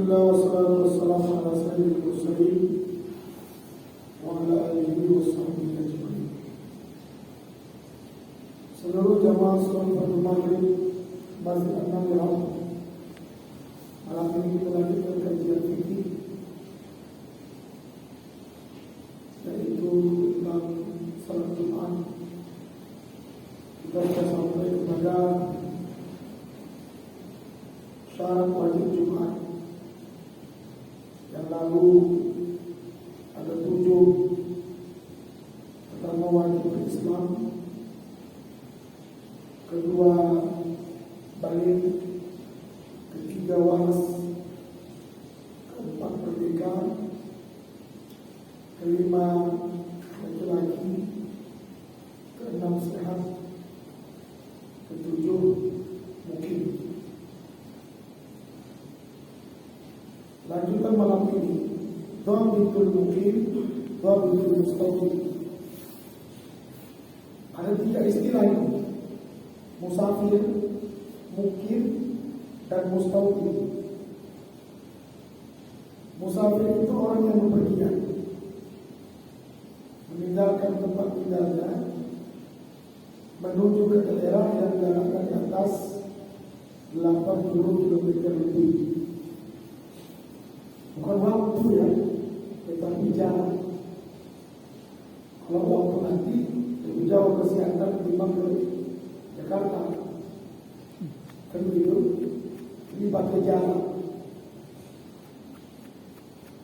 Alhamdulillah wassalatu wassalamu ala sayyidil mursalin wa ala alihi wa sahbihi ajma'in. Seluruh jamaah salat Fardhu Maghrib Masjid An-Nabi malam ini kita lanjutkan kajian fikih, yaitu tentang salat Jumat. Kita sudah sampai kepada syarat wajib Jumat. Yang lalu ada 7. Pertama, wajib berislam. Kedua, balik. Ketiga, waras. Keempat, merdeka. Kelima, laki-laki. Keenam, sehat. Ketujuh, mukim. Lanjutan malam ini, dhabitul mukim, dhabitul mustaqim. Ada 3 istilah ini: musafir, mukim, dan mustaqim. Musafir itu orang yang bepergian, meninggalkan tempat tinggalnya, menuju ke daerah yang jaraknya di atas 80 km lebih. Bukan waktu ya, tetapi jarak. Kalau waktu nanti lebih jauh ke Siantar ketimbang ke Jakarta, kan begitu. Ini pakai jarak.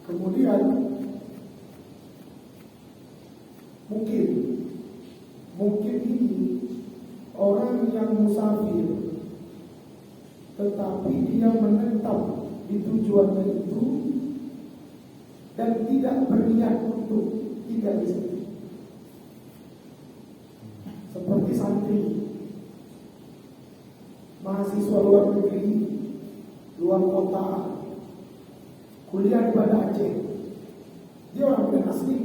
Kemudian mungkin ini orang yang musafir, tetapi dia menetap di tujuannya itu dan tidak berniat untuk tinggal di situ. Seperti santri, mahasiswa luar negeri, luar kota, kuliah di Banda Aceh. Dia orang Medan asli.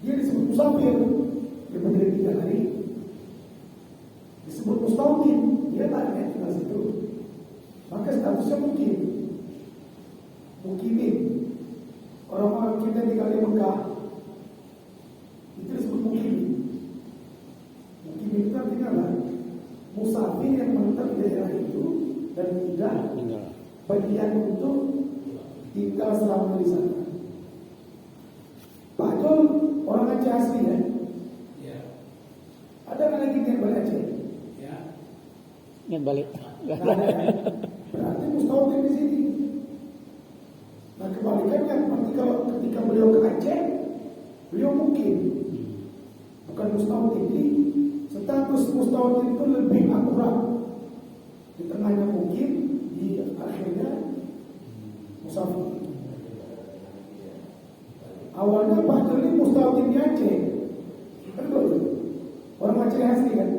Dia disebut musafir, dia menjadi 3 hari. Disebut mustaqim, dia tak ada tinggal situ. Maka statusnya mukimin. Orang-orang kita di Kali Mekah itu disebut mukimin. Mukimin itu artinya apa? Musafir yang menetap di daerah itu dan tidak bagian untuk tinggal selama di sana. Pak Jol orang Aceh asli ya? Ya. Ada kan lagi yang balik Aceh? Ya. Yang balik. Berarti mustaqim di sini. Nah, kebalikannya, berarti kalau ketika beliau ke Aceh, beliau mungkin bukan mustaqim. Jadi status mustaqim itu lebih akurat. Di tengahnya mungkin, di akhirnya musafir. Awalnya Pak Joli mustaqim di Aceh, kan betul? Orang Aceh asli kan?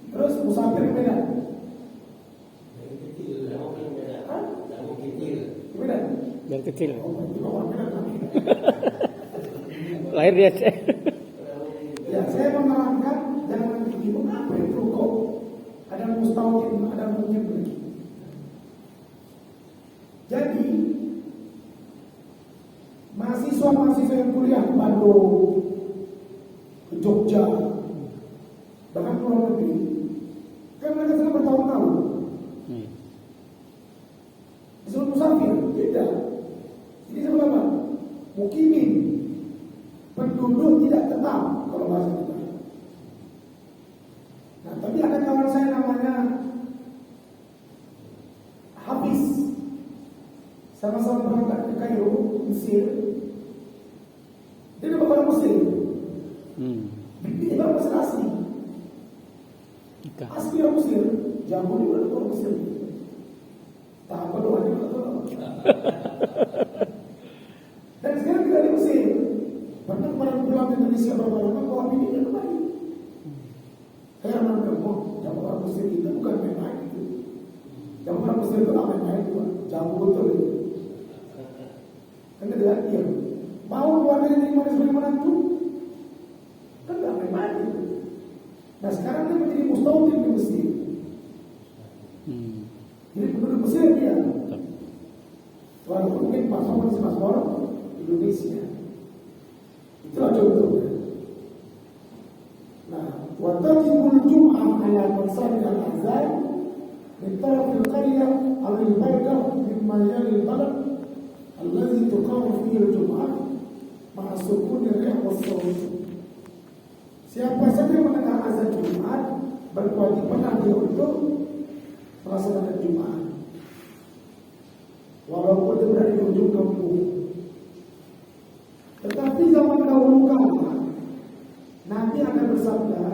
Terus musafir ke Medan. Dari kecil. Lahir di Aceh. Ya, saya menerangkan jangan nanti ibu apa itu kok ada mustaqim, ada mungkin lagi. Jadi mahasiswa yang kuliah di Bandung, ke Jogja, bahkan luar negeri, kan mereka sudah bertahun-tahun. Disebut musafir, tidak. Ini disebut apa? Mukimin, penduduk tidak tetap kalau bahasa kita. Nah, tapi ada kawan saya namanya Hafiz, sama-sama berangkat ke Kairo, Mesir. Dia dapat orang Mesir. Dia orang Mesir asli. Asli orang Mesir, jamu dia orang Mesir. Tak apa doa dia tak. Dan sekarang kita di Mesir. Pernah pulang ke Indonesia berapa lama bawa bini dia kembali. Saya orang jamu orang Mesir itu bukan main-main itu. Jamu orang Mesir itu tak main-main itu, jamu betul itu. Karena dia diam. Mau keluar dari mana sebagai menantu? Kan tak main-main itu. Nah sekarang dia menjadi mustaqim di Mesir. Jadi penduduk Mesir dia. Walaupun mungkin paspor Indonesia. Itulah contohnya. Nah, watajibul jum'ah ala mansari al-azhar min taraf al-qaryah al-baldah mimma yali al-balad alladhi tuqamu fihi al-jum'ah ma'a sukun ar-rih was-sawt. Siapa saja yang mendengar azan Jumat berkewajiban dia untuk melaksanakan Jumat, walaupun dia berada di ujung kampung. Tetapi zaman dahulu kala Nabi akan bersabda,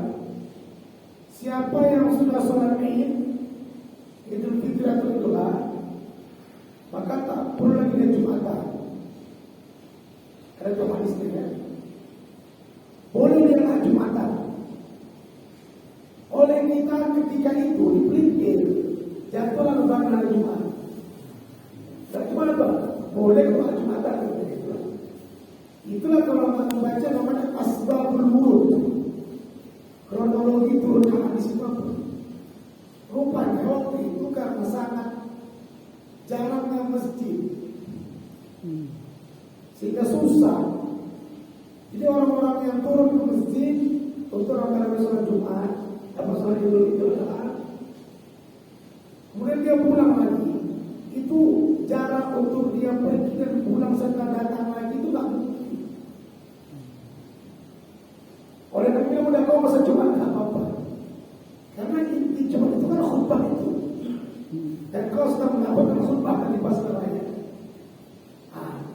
siapa yang sudah sholat Id, Idul Fitri atau Idul Adha, maka tak perlu lagi dia Jumatan. Ada Jumatan istilah. Boleh dia nak Jumatan. Oleh kita ketika itu dipelintir, jadwal lebaran hari Jumat. Dan gimana Pak? Boleh kalau Jumatan. Itulah kalau membaca namanya asbabul wurud, kronologi turunnya hadis itu. Rupanya waktu itu karena sangat jarangnya masjid, sehingga susah. Jadi orang-orang yang turun ke masjid untuk rame-rame sholat Jumat atau sholat Idul Adha, kemudian dia pulang lagi, itu jarak untuk dia pergi dan pulang serta datang lagi itu tak mungkin. Oleh karena itu udah kau masa Jumat tak apa-apa, karena inti Jumat itu kan khutbah itu, dan kau sedang mendapatkan khutbah kan di pasar raya.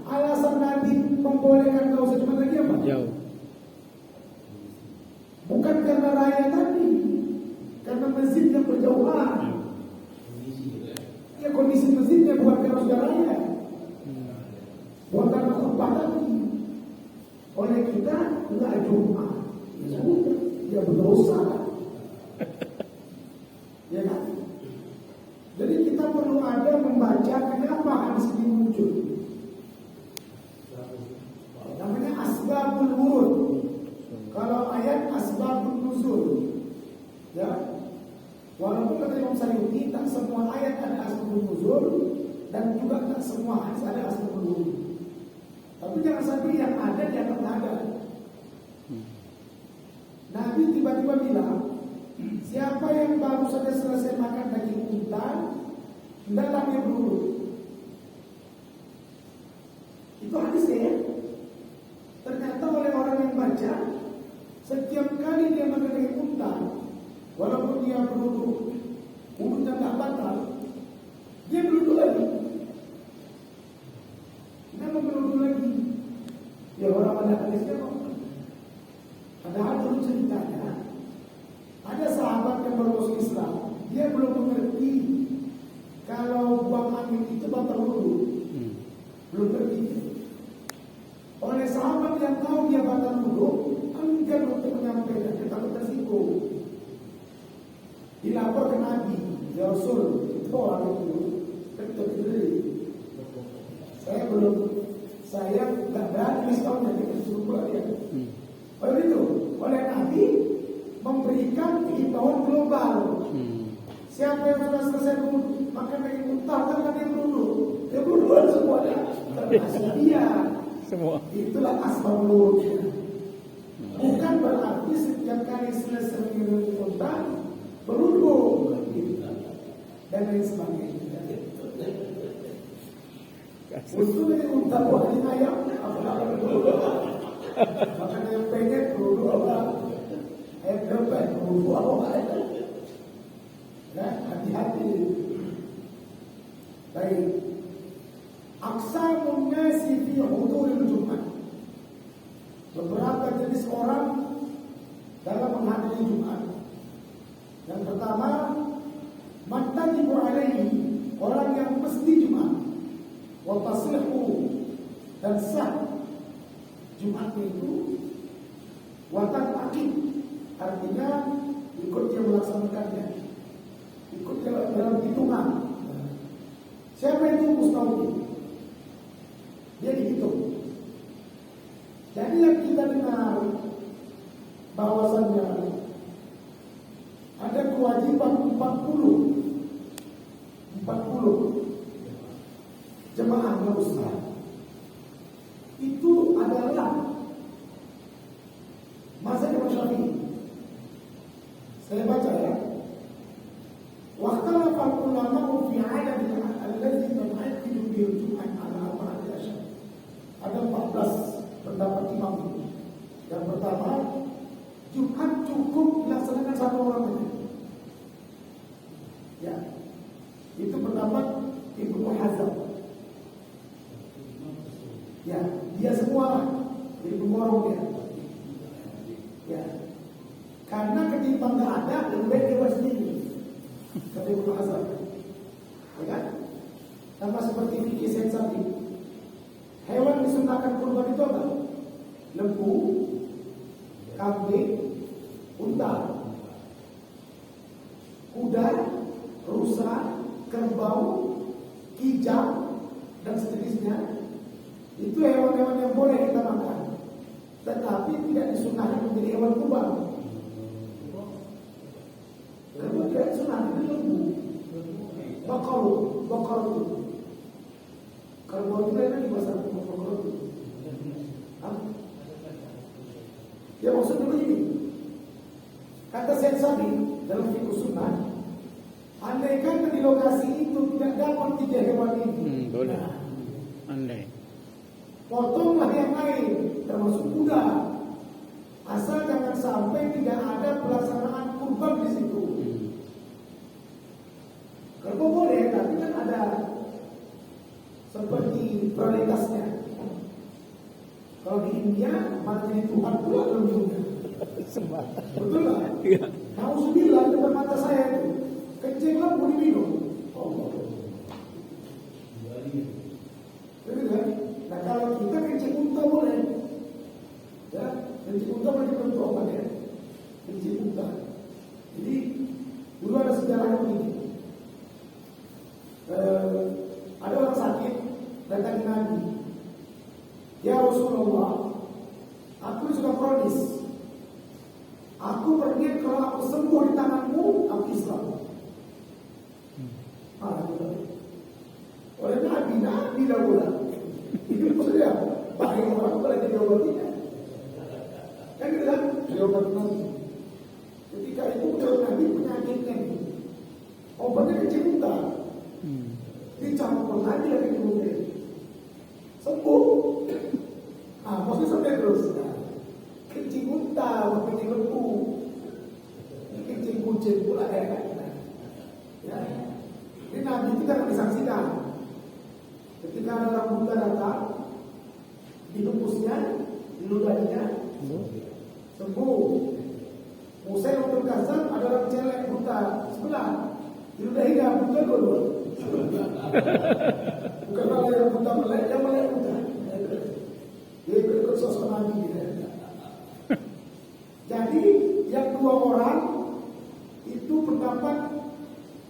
Alasan Nabi membolehkan kau sejumat lagi apa? Jauh. Bukan karena raya tadi, karena masjid yang berjauhan. Ya kondisi masjidnya bukan karena sudah raya, bukan karena khutbah tadi. Oleh kita enggak Jumat, ya sudah, dia berdosa. Ya kan? Jadi kita perlu ada membaca kenapa hadis ini muncul. Namanya asbabul wurud. Kalau ayat asbabun nuzul, ya, walaupun kata Imam Sayyidi tak semua ayat ada asbabun nuzul dan juga tak semua hadis ada asbabun wurud. Tapi jangan sampai yang ada dia tak ada. Nabi tiba-tiba bilang, siapa yang baru saja selesai makan daging unta, hendaklah dia berwudu. Itu hadisnya ya. Ternyata oleh orang yang baca, setiap kali dia makan daging unta, walaupun dia berwudu, wudunya tak batal, dia berwudu lagi. Kenapa berwudu lagi? Ya orang ada hadisnya kok. Padahal dulu ceritanya, ada sahabat yang baru masuk Islam, dia belum mengerti kalau buang angin itu batal wudu, belum ngerti. Oleh sahabat yang tahu dia batal wudu, enggan untuk menyampaikan, dia takut tersinggung. Dilapor ke Nabi, ya Rasul, itu orang itu betul diri. Saya nggak berani setahun jadi kesuruh dia. Oleh itu, oleh Nabi memberikan himbauan global. Siapa yang sudah selesai makan daging unta, kan dia berwudu. Dia berwudu semuanya, termasuk dia. Semua. Itulah asbabul wurud. Bukan berarti setiap kali selesai minum unta berwudu dan lain sebagainya. Wudu ini unta buat ayam, apa berwudu? Makan yang pengen berwudu apa? Ayam geprek berwudu apa? Ya, hati-hati. Baik. Aqsamun nasi fi huduril Jumat. Beberapa jenis orang dalam menghadiri Jumat. Yang pertama, man tajibu alaihi, orang yang mesti Jumat. Wa tasihhu, dan sah Jumatnya itu. Wa taqid, artinya ikut dia melaksanakannya, ikut dia dalam hitungan. Siapa itu mustahil? Dia dihitung. Jadi yang kita dengar bahwasannya ada kewajiban 40 Yukbir Jumat ala Arba'ati Asyar. Ada 14 pendapat imam ini. Yang pertama, Jumat cukup dilaksanakan satu orang saja. Ya, itu pendapat Ibnu Hazm. Ya, dia semua Ibnu Warung dia. Ya, karena ketimbang nggak ada, lebih baik dia buat sendiri. Kata Ibnu Hazm. Ya kan? Sama seperti fikih sensasi. Hewan disunahkan kurban itu apa? Lembu, kambing, unta, kuda, rusa, kerbau, kijang, dan sejenisnya. Itu hewan-hewan yang boleh kita makan, tetapi tidak disunahkan menjadi hewan kurban. Kerbau tidak disunahkan, itu lembu. Bakar itu. Kerbau itu lainnya di bahasa bakar itu. Ya maksud dulu ini. Kata Syekh Sabi dalam fikih sunnah, andaikan di lokasi itu tidak dapat 3 hewan ini, boleh. Andai. Potonglah yang lain, termasuk kuda. Asal jangan sampai tidak ada pelaksanaan kurban di situ. Kerbau boleh, tapi kan ada seperti prioritasnya. Kalau di India, mati di Tuhan pula lembunya. Betul lah. Nauzubillah, depan mata saya itu kencing lembu diminum. Betul kan? Nah kalau kita kencing unta boleh, ya kencing unta boleh dibentuk ya, kencing unta. Jadi dulu ada sejarahnya begini. Ada orang sakit datang ke Nabi. Ya Rasulullah, aku sudah kronis. Aku berniat kalau aku sembuh di tanganmu, aku Islam. Oleh Nabi dahulu. Itu maksudnya bagi orang boleh jadi obatnya. Kan gitu kan? Obat Nabi. Ketika itu Nabi penyakitnya, obatnya kencing unta. Dicampur lagi dari kemudian sembuh. Maksudnya sampai terus. Kencing unta, kencing lembu, kencing kucing pula ya kan. Ya. Ini Nabi itu kan disaksikan. Ketika ada orang buta datang, dihembusnya, diludahnya, sembuh. Musai untuk Kazam ada orang celek buta sebelah, diludahinya buta dulu. Bukan orang yang buta melek, yang melek buta. Dia ikut sosok Nabi. Jadi yang 2 orang itu pendapat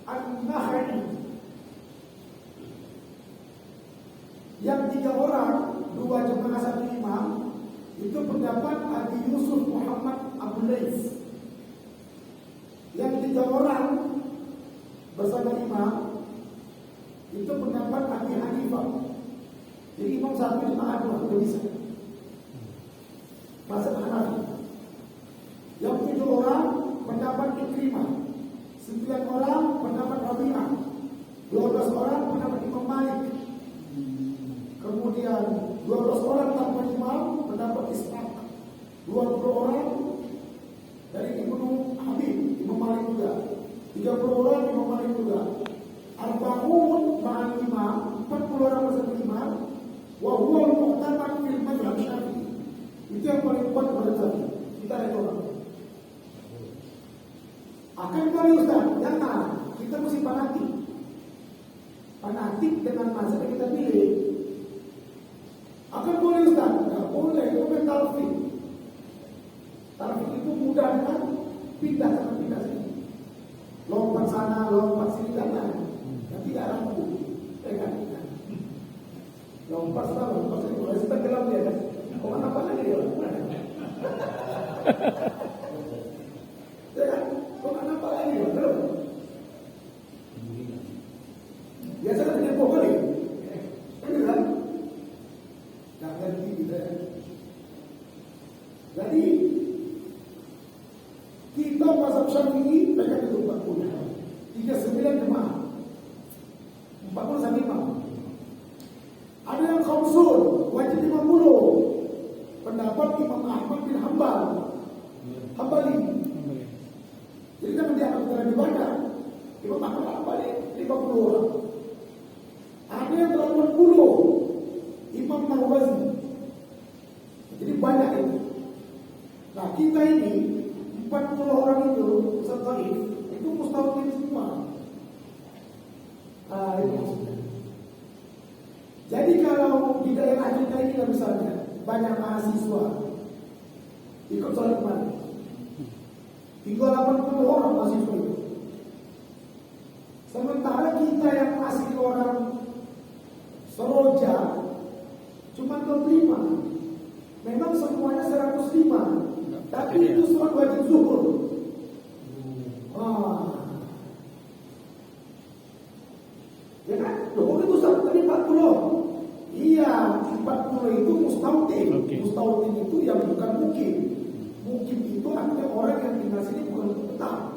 An-Nahai. Yang 3 orang, 2 jemaah 1 imam, itu pendapat Abi Yusuf Muhammad Abu Lais. Yang 3 orang bersama imam, itu pendapat Abi Hanifah. Jadi imam 1 jemaah 2 tidak bisa. Mazhab Hanafi. Yang 7 orang pendapat Ikrimah, 9 orang pendapat Rabi'ah, 12 orang pendapat Imam Malik. Kemudian 12 orang tanpa imam pendapat Ishaq, 20 orang dari Ibnu Habib, Imam Malik juga, 30 orang Imam Malik juga, Arba'un ma'al imam, 40 orang bersama imam, wa huwa al-mu'tamad fil mazhab Syafi'i. Itu yang paling kuat pada Syafi'i. Kita lihat orang. Akan boleh Ustaz, jangan. Kita mesti fanatik. Fanatik dengan mazhab yang kita pilih. Akan boleh Ustaz, tidak boleh. Itu kan talfik. Talfik itu mudah kan? Pindah sana, pindah sini. Lompat sana, lompat sini, jangan. Nanti tidak rampung. Kan? Lompat sana, lompat sini. Kalau kita gelam dia kan? Kau apa lagi dia? Ya kan? Bukan apa lagi, belum. Biasa kan dia boleh. Kan? Tak ngerti kita. Jadi kita mazhab Syafi'i mereka itu 40. 39 jemaah. 40 sama imam. Khamsun, wajib 50. Pendapat Imam Ahmad bin Hambali. Jadi jangan dianggap terlalu banyak. Imam Ahmad Hambali 50 orang. Ada yang 80. Imam Nawawi. Jadi banyak itu. Nah kita ini 40 orang itu setelah itu mustahil semua. Itu maksudnya. Jadi kalau di daerah kita ini misalnya banyak mahasiswa ikut sholat kemarin, tinggal 80 orang mahasiswa itu. Sementara kita yang asli orang Seroja cuma 25. Memang semuanya 105, tapi itu sholat wajib zuhur. Ya kan? Loh itu tadi 40. Iya, 40 itu mustautin. Okay. Mustautin itu yang bukan mukim. Mukim itu artinya orang yang tinggal sini bukan tetap.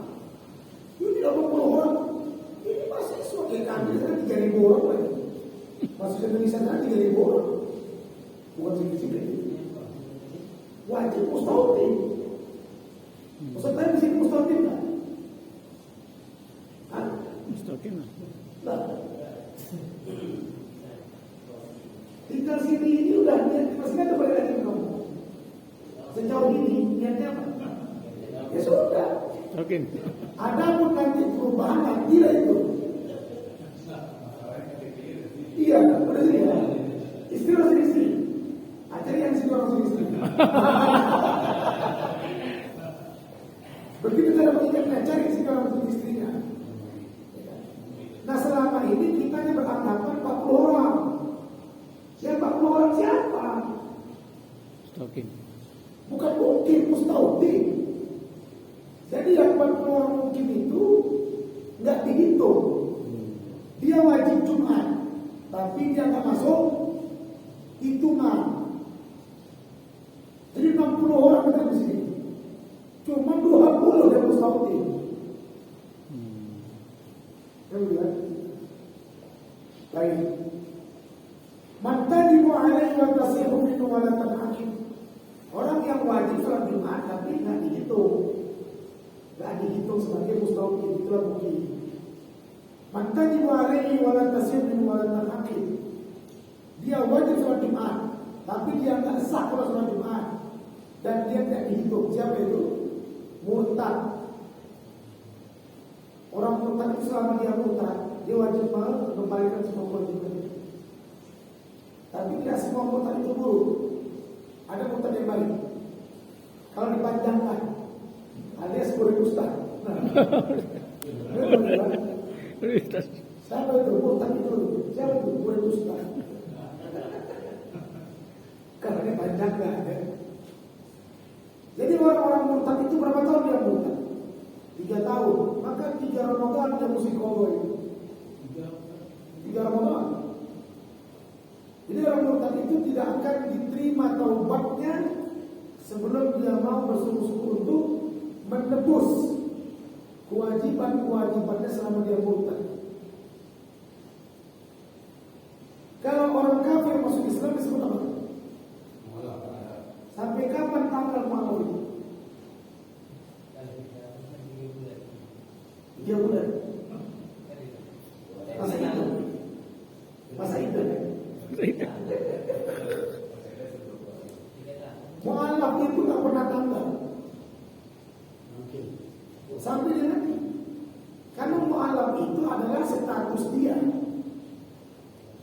Ini 80 orang. Ini masih sebagai kami kan 3.000 orang lagi. Masuk Indonesia kan 3.000 orang. Bukan sedikit. Wajib mustautin. Maksudnya di sini mustautin kan? Mustautin. Nah. Tinggal sini ini udah niat, maksudnya ada balik lagi kamu. Sejauh ini niatnya apa? Ya sudah. Oke. Ada pun nanti perubahan tidak itu. Iya, udah sini ya. Istri harus istri. Acari yang situ harus istri. Begitu cara mengingatnya, cari situ harus istrinya. Nah selama ini kita hanya beranggapan 40 orang. Yang 40 orang siapa? Mustautin. Bukan mungkin, mustautin. Jadi yang 40 orang mungkin itu nggak dihitung. Dia wajib Jumat, tapi dia nggak masuk hitungan. Jadi 60 orang kita di sini. Cuma 20 yang mustautin. Kemudian, baik. Mantajibu alaihi wa tasihu min walatan hakim. Orang yang wajib sholat Jumat tapi nggak dihitung sebagai mustautin, itulah bukti. Mantajibu alaihi wa tasihu min walatan hakim. Dia wajib sholat Jumat tapi dia nggak sah kalau sholat Jumat dan dia tidak dihitung. Siapa itu? Murtad. Orang murtad itu selama dia murtad, dia wajib mengembalikan semua kewajiban. Tapi tidak semua murtad itu buruk. Ada murtad yang baik. Kalau dipanjangkan, alias boleh ustaz. Siapa itu murtad itu? Siapa itu boleh ustaz? Karena dipanjangkan. Jadi orang-orang murtad itu berapa tahun dia murtad? 3 tahun. Maka 3 Ramadan dia mesti koboi. 3 Ramadan. Jadi orang murtad itu tidak akan diterima taubatnya sebelum dia mau bersungguh-sungguh untuk menebus kewajiban-kewajibannya selama dia murtad. Kalau orang kafir masuk Islam disebut apa? Sampai kapan tanggal malam itu? 3 bulan. Masa itu. Mu'alaf itu tak pernah tanggal. Sampai dia nanti. Karena mu'alaf itu adalah status dia.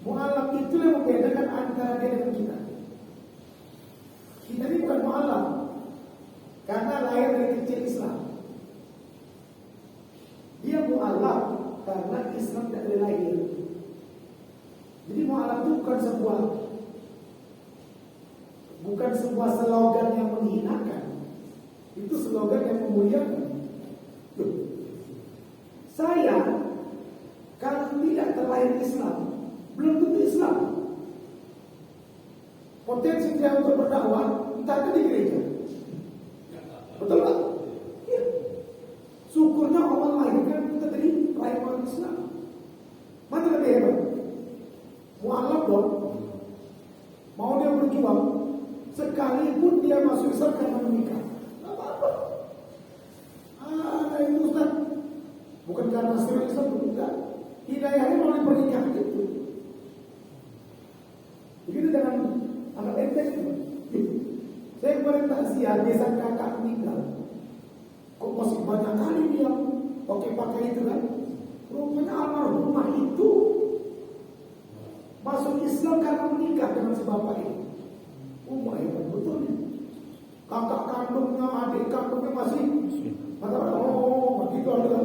Mu'alaf itu yang membedakan antara dia dengan kita. Kita ini bukan mu'alaf karena lahir dari kecil Islam. Dia mu'alaf karena Islam dari lahir. Jadi mu'alaf itu bukan sebuah slogan yang menghinakan. Itu slogan yang memuliakan. Saya kalau tidak terlahir Islam, belum tentu Islam. Potensi dia untuk berdakwah entah di gereja. Betul tak? Ya. Syukurnya Allah lahirkan kita dari lahir orang Islam. Mana lebih hebat? Mu'alaf dong. Bukan karena serius itu, enggak. Hidayahnya melalui pernikahan itu. Begitu dengan anak enteng itu. Saya kemarin takziah, desa kakak meninggal. Kok masih banyak kali dia pakai itu kan? Rupanya almarhumah itu masuk Islam karena menikah dengan si bapak ini. Hebat betul nih. Kakak kandungnya, adik kandungnya masih kata begitu ada.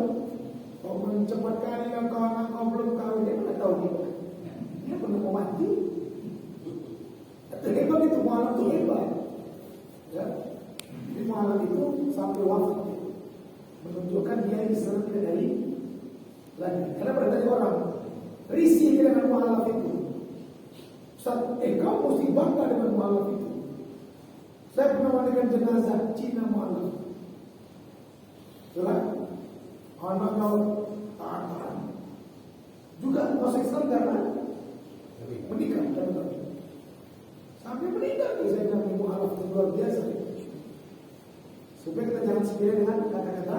Kau cepat kali yang kau belum kawin, dia mana tahu dia pernah mau mati. Hebat itu, malam itu hebat. Ya, di malam itu sampai wafat menunjukkan dia Islam tidak dari lagi. Karena pada tadi orang risih dengan mualaf itu. Kau mesti bangga dengan mualaf itu. Saya pernah mandikan jenazah Cina mualaf. Jelas? Anaknya tahan. Juga masuk Islam karena menikah. Sampai meninggal saya bilang mualaf itu luar biasa. Supaya kita jangan sepilih dengan kata-kata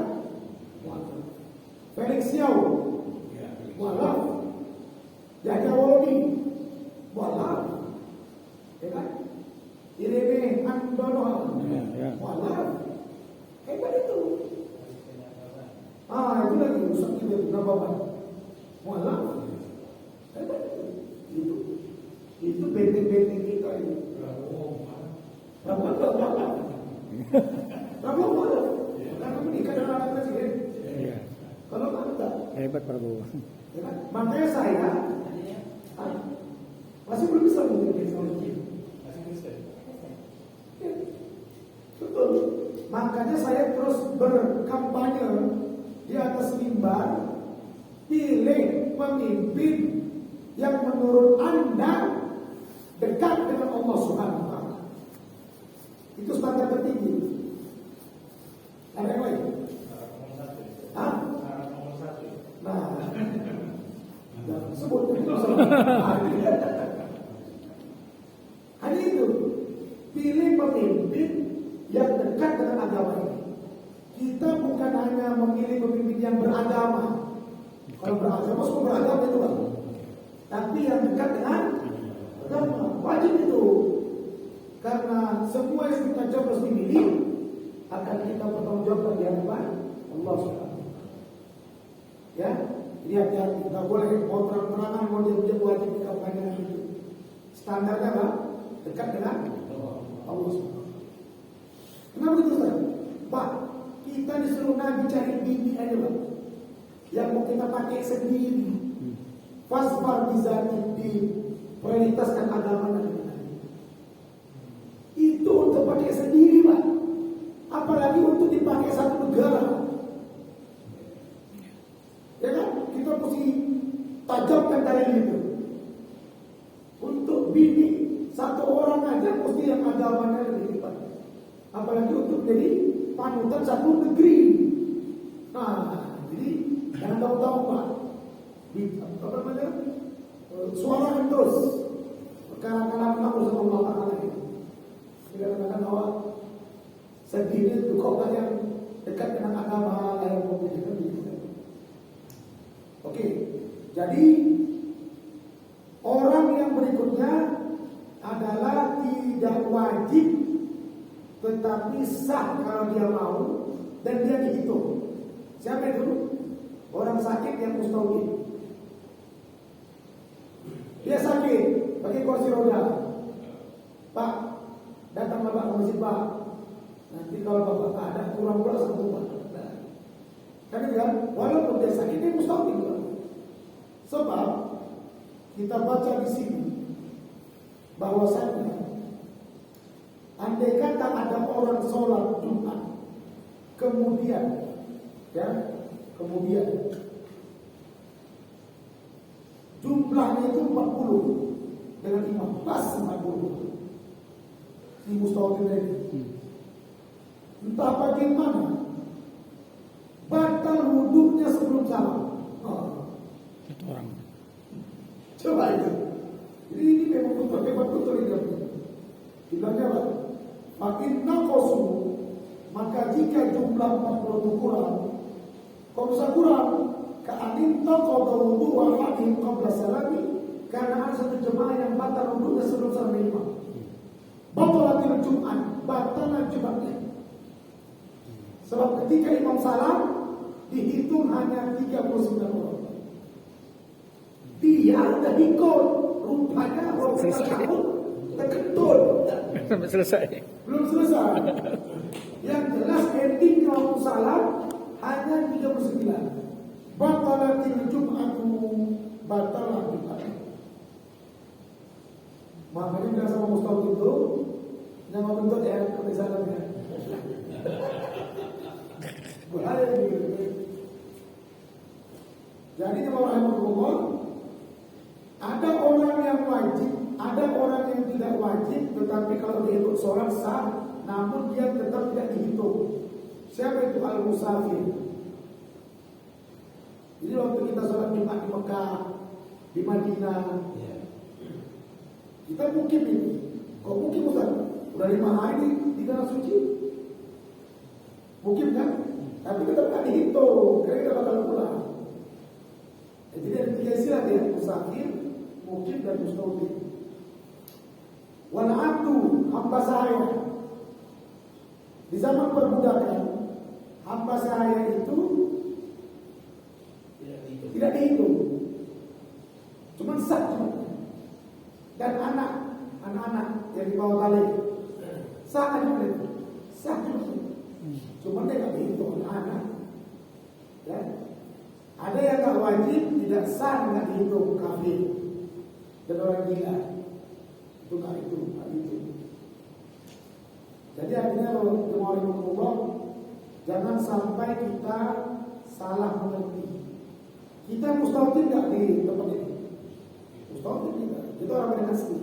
mualaf. Felix Xiao mualaf. Yahya Wali mualaf. Ya kan? Irene Andono mualaf. Hebat itu. Itu lagi rusak kita Nabawan mualaf. Hebat itu. Itu benteng-benteng kita ini. Prabowo mualaf. Karena menikah dengan anak presiden. Kalau mantap. Hebat Prabowo. Ya kan? Makanya saya masih belum bisa mungkin ya, betul. Makanya saya terus berkampanye di atas mimbar, pilih pemimpin yang menurut Anda dekat dengan Allah Subhanahu wa taala. Itu standar tertinggi. Ada yang lain? Sebut hanya itu. Pilih pemimpin yang dekat dengan agama ini. Kita bukan hanya memilih pemimpin yang beragama. Kalau beragama semua beragama itu kan. Tapi yang dekat dengan agama wajib itu. Karena semua yang kita coba dimilih akan kita bertanggung di hadapan Allah Subhanahu. Ya. Lihat ya, tidak boleh mau terang-terangan mau dia wajib kita dengan itu. Standarnya apa? Dekat dengan Allah SWT. Kenapa itu Ustaz? Pak, kita disuruh Nabi cari bini aja Pak, yang mau kita pakai sendiri. Fasfar bizati, prioritaskan agama dan itu untuk pakai sendiri Pak. Apalagi untuk dipakai satu negara. Ya kan? Kita mesti tajamkan dari itu. Untuk bini satu orang aja mesti yang agamanya lebih cepat. Apalagi untuk jadi panutan satu negeri. Nah, jadi jangan tahu-tahu Pak. Apa namanya? Suarakan terus perkara-perkara Allah Subhanahu wa taala itu. Dikatakan bahwa segini itu kok yang dekat dengan agama yang membutuhkan itu. Oke, jadi orang yang berikutnya adalah tidak wajib tetapi sah kalau dia mau dan dia dihitung. Siapa itu? Orang sakit yang mustahil. Dia sakit, pakai kursi roda. Pak, datanglah Pak ke masjid Pak. Nanti kalau Bapak tak ada kurang pula satu Pak. Kan kan, walaupun dia sakit dia mustahil juga. Sebab kita baca di sini bahwasanya andai kata ada orang sholat Jumat kemudian jumlahnya itu 40 dengan imam pas 40 si mustahil ini. Entah bagaimana batal wudhunya sebelum salam. Satu orang. Coba itu. Jadi ini memang betul ini. Bilangnya apa? Makin nakosu, maka jika jumlah 40 itu kurang, kok usah kurang. Ka'adin taqada wudu'a hadin qabla salami, karena ada satu jemaah yang batal wudu'nya sebelum salam imam. Batalatil Jum'at, batalan Jumatnya. Sebab ketika imam salam dihitung hanya 39 orang. Dia udah ikut, rupanya orang tersebut terkentut. Sampai selesai. Belum selesai. Yang jelas endingnya waktu salam hanya 39. Batalatil Jum'atu, batalan Jumat. Makanya bilang sama Mustafa itu, nama bentuk ya kebiasaannya. Bahaya gitu. Jadi kalau rahimahullah, ada orang yang wajib, ada orang yang tidak wajib, tetapi kalau dihitung sholat sah, namun dia tetap tidak dihitung. Siapa itu al-musafir? Jadi waktu kita sholat Jumat di Mekah, di Madinah, kita mukim ini. Kok mukim Ustaz? Udah 5 hari di tanah suci. Mukim kan? Tapi tetap tidak dihitung, karena kita bakal pulang. Jadi ada 3 istilah ya, musafir, mukim dan mustautin. Wal abdu, hamba saya. Di zaman perbudakan, hamba saya itu tidak dihitung, cuma sah cuma. Dan anak-anak yang dibawa tali sah aja mereka, sah cuma dia nggak dihitung anak. Ya. Ada yang nggak wajib, tidak sah, nggak dihitung, kafir dan orang gila itu nggak itu. Jadi artinya Allah, jangan sampai kita salah mengerti. Kita mustahil tidak di tempat ini. Mustahil tidak. Kita orang yang asli.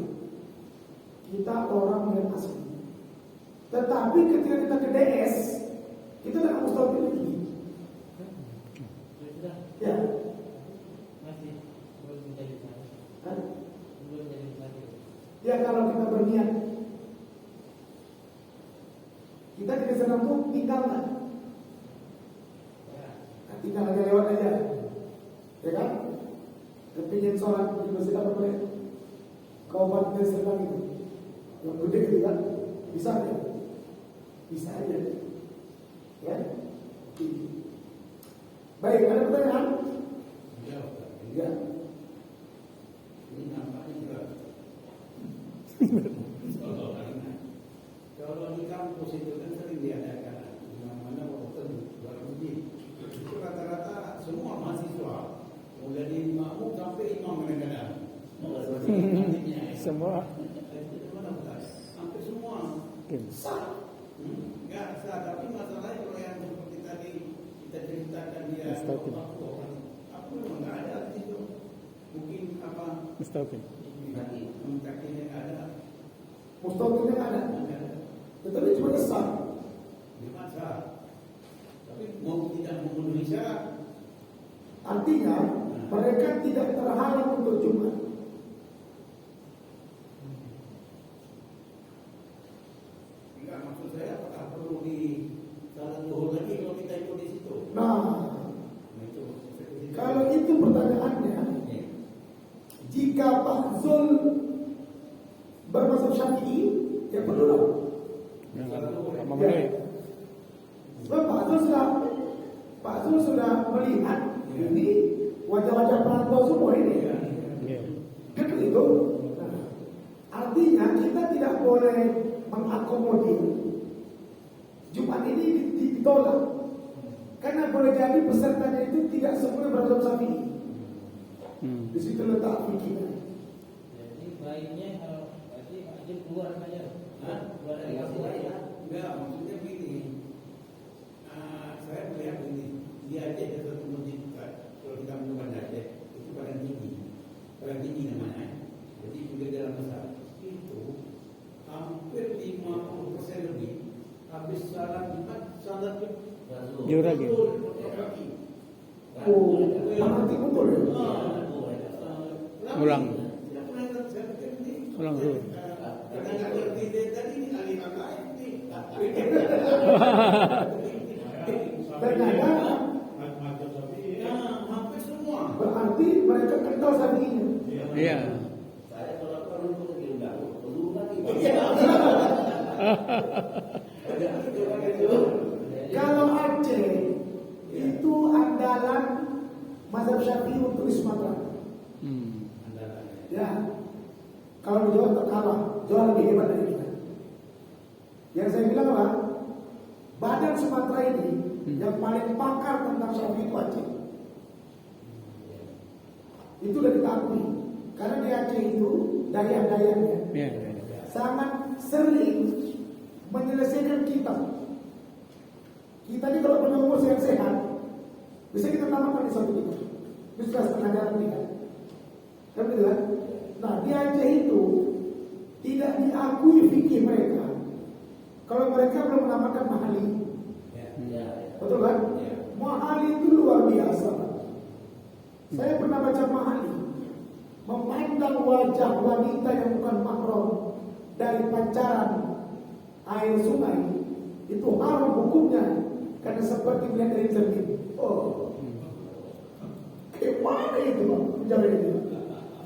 Kita orang yang asli. Tetapi ketika kita ke DS, kita tidak mustahil lagi. Ya. Masih belum menjadi satu. Belum menjadi satu. Ya kalau kita berniat, kita di sana tuh tinggalkan. Nah, tinggal aja lewat aja. Ya kan? Kepingin sholat di masjid apa boleh? Kabupaten Serang itu yang gede gitu kan? Bisa aja. Bisa aja. Ya. Baik, ada pertanyaan? Ya. Ini nampaknya juga. Kalau di kampus itu kan sering diadakan di mana-mana waktu berhenti. Itu rata-rata semua mahasiswa mulai dari makmum sampai imam kadang-kadang. Semua. Itu mana bukan? Hampir semua. Sah. Enggak sah, tapi masalahnya kalau yang seperti tadi kita ceritakan dia aku memang nggak ada di situ. Mungkin apa? Mustaqim. Mungkin ada. Mustahil ada. Tetapi cuma sah. Di masa. Tapi mau tidak memenuhi syarat. Artinya mereka tidak terhalang untuk Jumat. Enggak, maksud saya apakah perlu di salat zuhur lagi kalau kita ikut di situ? Nah, Itu. kalau itu pertanyaannya, jika Pak Zul bermazhab Syafi'i, ya perlu lah. Memenuhi. Sebab Pak Zul sudah melihat ini wajah-wajah perantau semua ini. Iya. Kan itu. Artinya kita tidak boleh mengakomodir Jumat ini ditolak. Karena boleh jadi pesertanya itu tidak semuanya bermazhab Syafi'i. Di situ letak fikirnya. Jadi baiknya kalau berarti wajib keluar saja. Keluar dari kampus ya. Enggak, maksudnya begini. Saya melihat ini di Aceh ada satu masjid kalau kita menemukan Aceh itu paling tinggi namanya. Jadi pinggir jalan besar itu hampir 50% lebih habis salat Jumat salat Jauh lagi. Oh, nanti kumpul ya. Ulang. Tidak pernah saya pikir ini. Ulang dulu. Karena nggak ngerti dia tadi ini aliran lain nih. Ternyata berarti mereka kental Syafi'inya. Iya. Saya kalau orang itu diundang, dulu lagi. Kalau Aceh itu andalan mazhab Syafi'i untuk di Sumatera. Ya, kalau di Jawa tak kalah, Jawa lebih hebat dari kita. Yang saya bilang apa? Badan Sumatera ini yang paling pakar tentang Syafi'i itu Aceh. Itu udah kita akui. Karena di Aceh itu daya-dayanya sangat sering menyelesaikan kitab. Kita ini kalau punya umur sehat-sehat, bisa kita tambahkan di satu kitab. Bisa setengah jalan kita. Kan betul kan? Nah di Aceh itu tidak diakui fikih mereka kalau mereka belum menamakan mahali. Betul kan? Mahali itu luar biasa. Saya pernah baca mahali, memandang wajah wanita yang bukan mahram dari pancaran air sungai itu haram hukumnya karena seperti melihat dari cermin. Oh, gimana itu bang? Menjawab itu.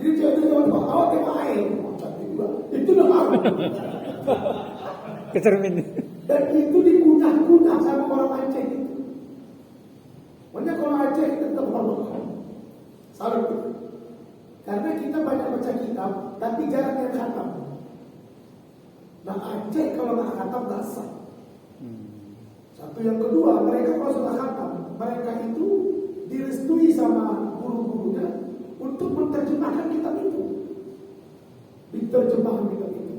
Jadi cewek itu cuma awak tengok air, cantik juga. Itu udah haram. Kecermin. Dan itu dikunyah-kunyah sama orang Aceh itu. Makanya kalau Aceh itu tetap haram. Salah itu. Karena kita banyak baca kitab, tapi jarang yang khatam. Nah Aceh kalau nggak khatam nggak sah. Satu yang kedua, mereka kalau sudah khatam, mereka itu direstui sama guru-gurunya untuk menerjemahkan kitab itu. Diterjemahkan kitab itu.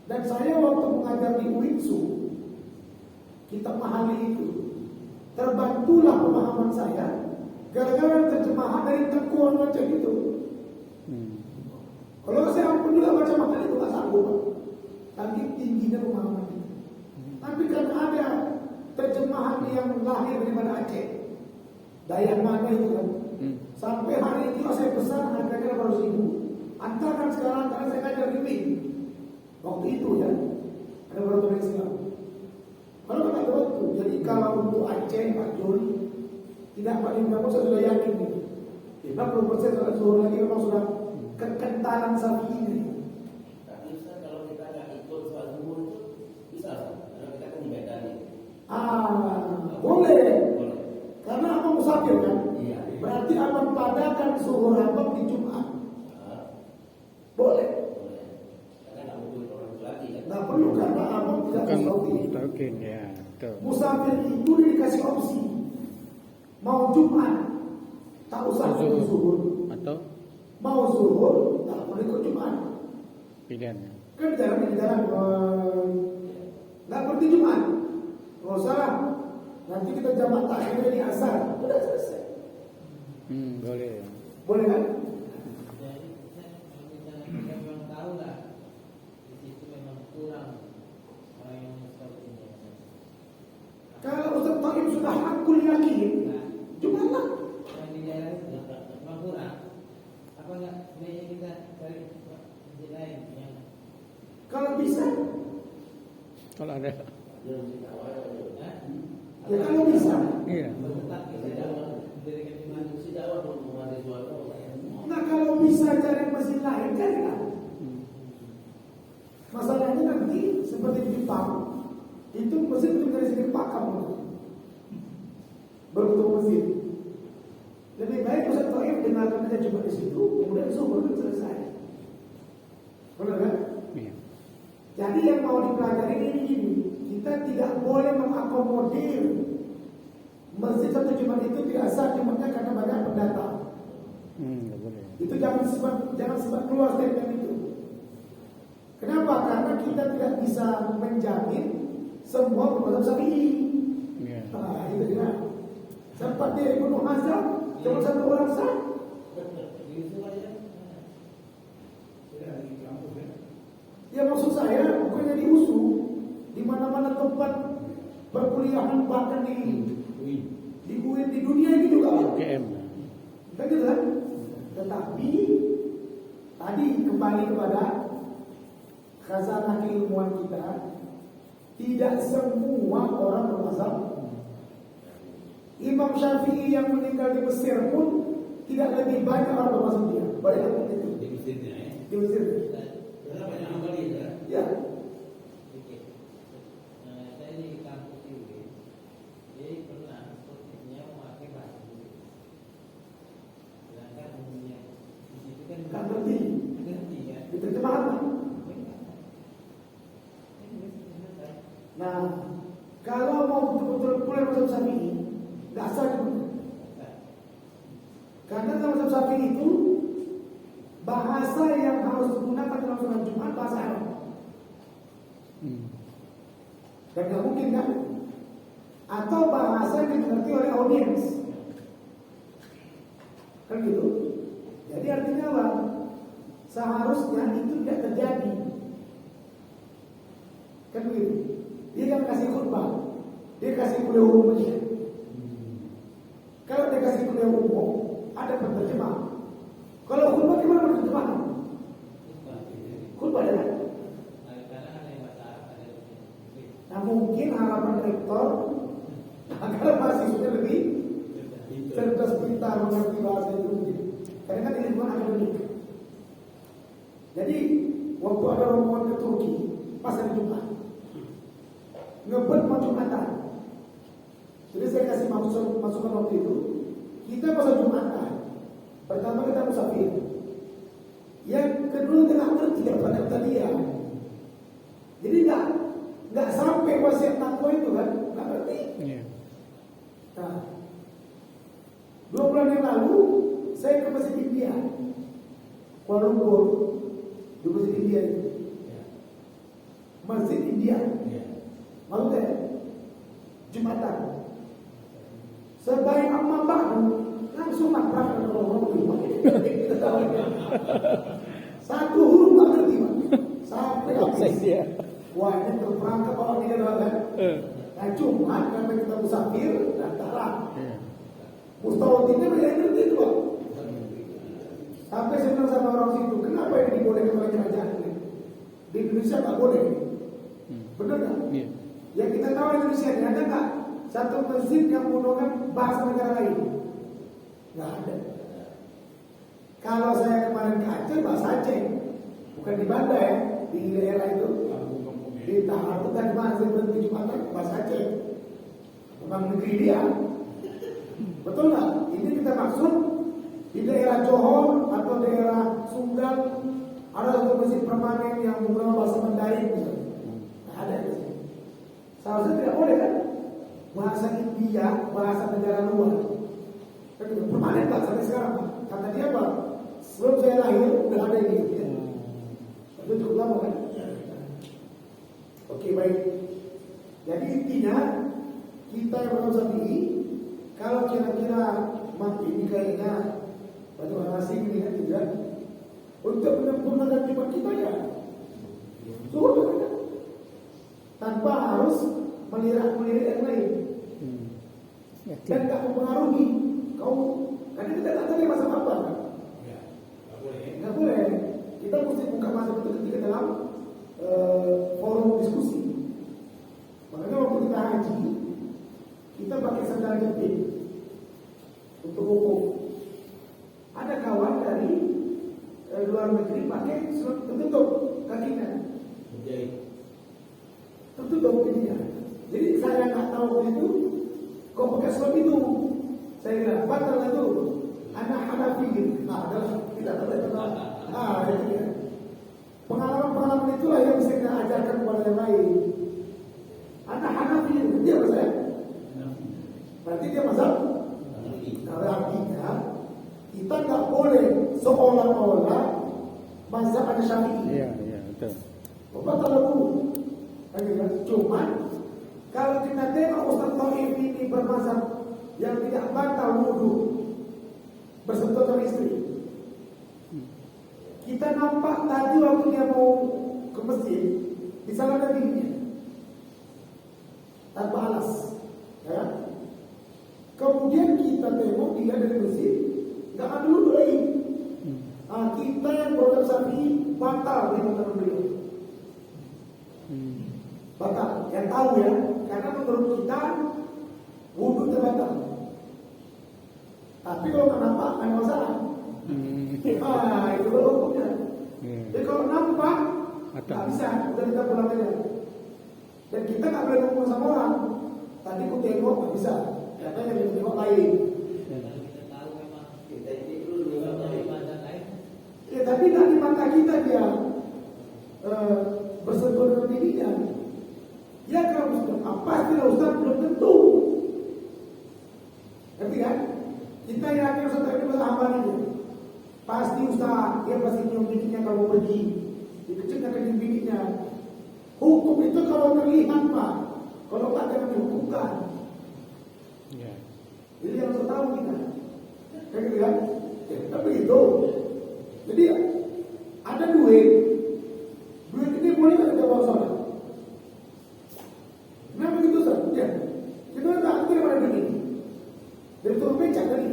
Dan saya waktu mengajar di UINSU, kitab Mahali itu, terbantulah pemahaman saya gara-gara terjemahan dari Tengku orang Aceh itu. Kalau saya ampun juga baca Mahali itu nggak sanggup, tapi tingginya pemahaman itu. Tapi kan ada terjemahan yang lahir daripada Aceh, Dayak mana itu kan. Sampai hari ini saya pesan harganya 800.000. Antarkan sekarang karena saya ngajar di WIN. Waktu itu ya, ada beberapa yang Islam. Kalau nggak ada waktu, jadi kalau untuk Aceh, Pak Jul, tidak paling banyak saya sudah yakin nih. 50% sudah suruh lagi memang sudah kekentalan sapi ini. Tapi Ustaz, kalau kita nggak ikut sholat zuhur itu bisa, karena kita kan di Medan nih. Boleh. Boleh. Karena abang musafir kan? Iya. Berarti abang padakan zuhur abang di Jumat. Boleh. Boleh. Karena nggak mau ikut orang itu lagi kan. Nggak perlu karena abang tidak Bukan musafir. mungkin ya. Betul. Musafir itu dikasih opsi. Mau Jumat, tak usah ikut zuhur. Atau Mau zuhur, tak boleh ikut Jumat. pilihan. Kan jalan di jalan, nggak berarti Jumat. Nggak usah. Nanti kita jamak takhir di asar, udah selesai. Boleh. Boleh kan? Jadi kalau kita memang tahu lah di situ memang kurang orang yang seperti ini. Kalau Ustaz Taib sudah hakul yakin, Jumat lah. Yang di daerah itu memang kurang. Apa enggak sebaiknya kita cari masjid lain yang Kalau bisa, Kalau ada. ya kalau bisa. Iya. tetap kita dakwah mendirikan iman itu dakwah umat Islam. Nah kalau bisa cari masjid lain, carilah. Masalahnya nanti seperti di Jepang, itu masjid itu dari segi pakam, berbentuk masjid. Lebih baik Ustaz Taib dengarkan aja cuma di situ, kemudian zuhur itu selesai. Benar kan? Iya. Jadi yang mau dipelajari ini, kita tidak boleh mengakomodir masjid satu Jumat itu tidak sah Jumatnya karena banyak pendatang. Nggak boleh. Itu jangan sebab keluar statement itu. Kenapa? Karena kita tidak bisa menjamin semua bermadzhab Syafi'i. Iya. Nah, itu dia. Sempat dia Ibnu Hazm cuma satu orang sah. Ya maksud saya bukannya di USU, di mana-mana tempat perkuliahan bahkan di UIN di dunia ini juga UGM. kan gitu kan? Tetapi tadi kembali kepada khazanah keilmuan kita, tidak semua orang bermazhab. Imam Syafi'i yang meninggal di Mesir pun tidak lebih banyak orang termasuk dia. Banyak itu Di Mesirnya ya. di Mesir. Karena banyak ambal itu kan. Ya, Oke. Saya di kampus ini, jadi pernah sepertinya memakai bahasa Inggris. Sedangkan umumnya di situ kan kan ngerti. ngerti kan. Diterjemahkan. Nah, kalau mau betul-betul mulai mazhab Syafi'i, nggak sah digunakan. Karena dalam mazhab Syafi'i itu bahasa yang harus digunakan dalam sholat Jumat bahasa Arab. Dan nggak mungkin kan? Atau bahasa yang dimengerti oleh audiens. Kan gitu. Jadi artinya apa? Seharusnya itu tidak terjadi. Kan begitu. Dia kan kasih khutbah, dia kasih kuliah umum aja. Kalau dia kasih kuliah umum, ada penerjemah. Kalau khutbah gimana penerjemah? Khutbah ada. Karena ada yang bahasa Arab, ada yang Inggris. Nah mungkin harapan rektor agar mahasiswanya lebih cerdas pintar mengerti bahasa itu mungkin. Karena kan ini bukan akademik. Jadi waktu ada rombongan ke Turki pas hari Jumat, ngebet mau Jumatan. Jadi saya kasih masukan waktu itu, kita pas Jumatan. Pertama kita musafir. Yang kedua kita nggak ngerti apa kata dia. Jadi nggak sampai wasiat takwa itu kan, nggak ngerti. Iya. Nah, 2 bulan yang lalu saya ke Masjid India, Kuala Lumpur, di Masjid India itu. Masjid India, mau deh, Jumatan. Sebaik amma ba'du, langsung nabrak ke orang-orang. Satu huruf nggak ngerti, Pak. Sampai habis. Wah, ini terperangkap orang ini kan. Nah, cuma karena kita musafir, datanglah. Mustawatinya banyak ngerti itu, Pak. Sampai saya bilang sama orang situ, kenapa ini dibolehkan oleh kerajaan ini? Di Indonesia nggak boleh. Benar nggak? Iya. Yang kita tahu Indonesia ini ada nggak satu masjid yang menggunakan bahasa negara lain? Nggak ada. Kalau saya kemarin ke Aceh, bahasa Aceh, bukan di Banda ya, di daerah itu, di Tahap bukan bahasa berhenti Jumatan, bahasa Aceh, bukan negeri dia. Betul nggak? Ini kita maksud di daerah Johor atau daerah Sunggal ada satu masjid permanen yang menggunakan bahasa Mandarin, misalnya. Nggak ada di sini. Seharusnya tidak boleh kan? Bahasa India, bahasa negara luar. Kan itu permanen Pak sampai sekarang. Kata dia Pak, sebelum saya lahir udah ada ini. Ya. Itu cukup lama kan? Oke baik. Jadi intinya kita yang berusaha ini, kalau kira-kira ini kayaknya batu asing ini kan juga untuk menyempurnakan jiwa kita ya, sudah kan? Tanpa harus melirik yang lain dan tak mempengaruhi kau. Karena kita tak tahu masa apa kan? Nggak boleh. Kita mesti buka masa itu ketika dalam forum diskusi. Makanya waktu kita haji, kita pakai sandal jepit untuk hukum. Ada kawan dari luar negeri pakai tertutup kakinya, tertutup kakinya. Jadi saya nggak tahu itu, kok pakai sebab itu. Saya bilang batal itu, anak Hanafi gitu. Nah, tidak tahu. Ah, itu dia. Pengalaman itulah yang bisa kita ajarkan kepada yang lain. Anak Hanafi dia apa saya? Berarti dia mazhab. Kalau artinya kita nggak boleh seolah-olah mazhab ada Syafi'i. Iya, betul. Batal dulu. Cuma kalau kita tengok Ustaz Taif ini bermazhab yang tidak batal wudu bersentuhan sama istri. Kita nampak tadi waktu dia mau ke masjid disalahkan dirinya tanpa alas, ya. Kemudian kita tengok dia dari masjid nggak ambil wudu lagi. Kita yang berorganisasi batal di mata beliau. Batal, yang tahu ya, karena menurut kita wudu itu batal. Tapi kalau nggak nampak, nggak ada masalah. Itu baru hukumnya. Jadi kalau nampak, nggak bisa, udah kita pulang aja. Dan kita nggak boleh ngomong sama orang. Tadi aku tengok, nggak bisa. Katanya dia tengok lain. Kita tahu memang Kita ini dulu ibadah lain. Ya, tapi nggak di mata kita dia bersentuh dengan dirinya. Ya kalau apa tidak Ustaz belum tentu. Ngerti kan? Kita yakin Ustaz ini bersahabat aja. Pasti Ustaz, dia pasti nyium biniknya kalau pergi. Dikecilkan ke biniknya. Hukum itu kalau terlihat Pak. Kalau tak jangan dihukumkan. Ya. Jadi yang harus tahu kita. Kayak gitu kan? Ya, tapi itu. Jadi ada duit. Duit ini boleh nggak kita bawa sholat? Kenapa gitu Ustaz? Ya. Kita tak ngerti daripada duit ini. Dari tukang becak tadi.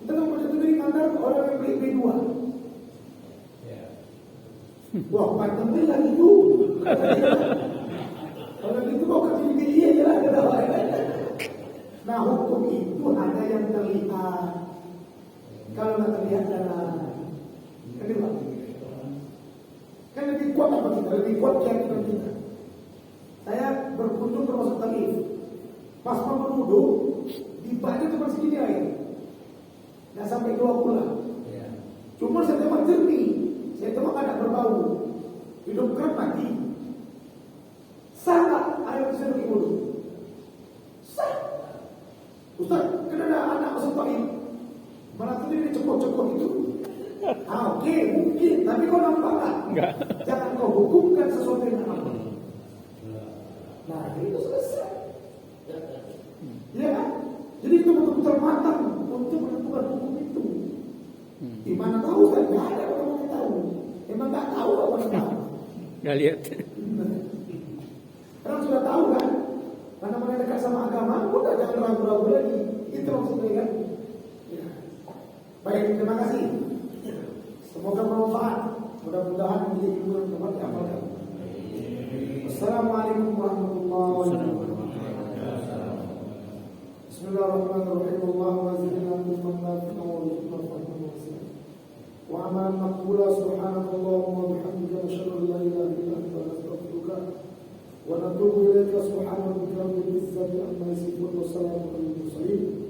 Kita nggak mau jatuh dari mandar orang yang beli B2. Wah, panjang beli lagi itu. Kalau gitu kok kasih dia aja lah. Nah, hukum itu ada yang terlihat. Kalau nggak terlihat jangan. Kedua, kan lebih kuat apa kita? Lebih kuat keyakinan kita. Saya berkunjung ke Masjid Taif. Pas mau berwudu, di baju cuma segini air. Nggak sampai 2 bulan. Cuma saya tengok jernih. Saya tengok ada berbau. Hidupkan mati. Sah air bisa pergi wudu. Sah. Ustaz, kan ada anak Masjid Taif. Malah tadi dia cekok-cekok itu. Oke, mungkin. Tapi kau nampak tak? Enggak. Jangan kau hukumkan sesuatu yang nampak. Nah, itu selesai. Iya kan? Jadi itu betul-betul matang untuk menentukan hukum itu. Di mana tahu kan? Nggak ada orang yang tahu. Emang nggak tahu apa yang tahu. Nggak lihat. Orang sudah tahu kan? Karena mereka dekat sama agama, udah jangan ragu-ragu lagi. Itu maksudnya kan? Ya. Baik, terima kasih. Semoga bermanfaat. Mudah-mudahan menjadi ilmu yang dapat diamalkan. Assalamualaikum warahmatullahi wabarakatuh. Bismillahirrahmanirrahim. Allahumma zidna ilman nafi'an warzuqna fahman wasi'an. Wa amalan maqbula. Subhanakallahumma wa bihamdika nashhadu an la ilaha illa anta nastaghfiruka wa natubu ilaika. Subhana rabbika rabbil izzati amma yasifun wa salamun alal mursalin.